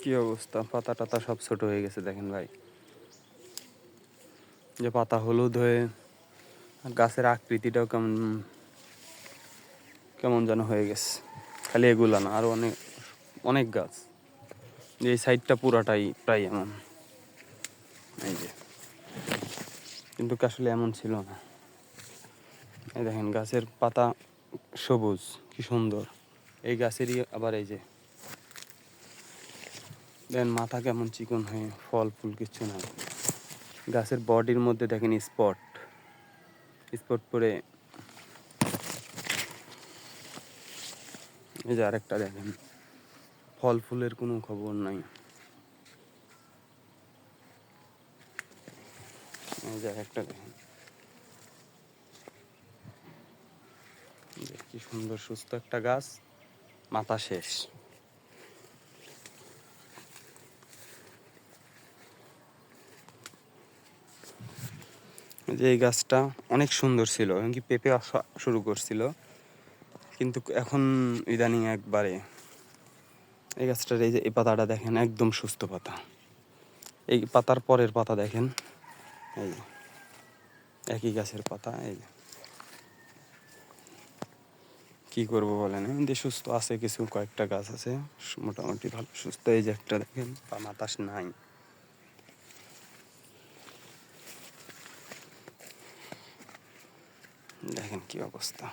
কি অবস্থা, পাতা টাতা সব ছোট হয়ে গেছে দেখেন ভাই, যে পাতা হলুদ হয়ে গাছের আকৃতিটাও কেমন কেমন যেন হয়ে গেছে। খালি এগুলা না, আরো অনেক অনেক গাছ, যে এই সাইডটা পুরাটাই প্রায় এমন। এই যে, কিন্তু আসলে এমন ছিল না। এই দেখেন গাছের পাতা সবুজ, কি সুন্দর। এই গাছেরই আবার এই যে দেখেন মাথা কেমন চিকন হয়ে, ফল ফুল কিচ্ছু নাই। গাছের বডির মধ্যে দেখেন স্পট স্পট পরে। এই যে আরেকটা দেখেন, ফল ফুলের কোনো খবর নাই। এই যে আরেকটা দেখেন, কি সুন্দর সুস্থ একটা গাছ, মাথা শেষ। যে এই গাছটা অনেক সুন্দর ছিল, এমনকি পেঁপে আসা শুরু করছিল, কিন্তু এখন ইদানিং একবারে এই গাছটার এই যে এই পাতাটা দেখেন, একদম সুস্থ পাতা। এই পাতার পরের পাতা দেখেন, এই একই গাছের পাতা। এই কি করবো বলেন, এমনি সুস্থ আছে কিছু কয়েকটা গাছ আছে মোটামুটি ভালো সুস্থ। এই যে একটা দেখেন মাতাস নাই, দেখেন কি অবস্থা।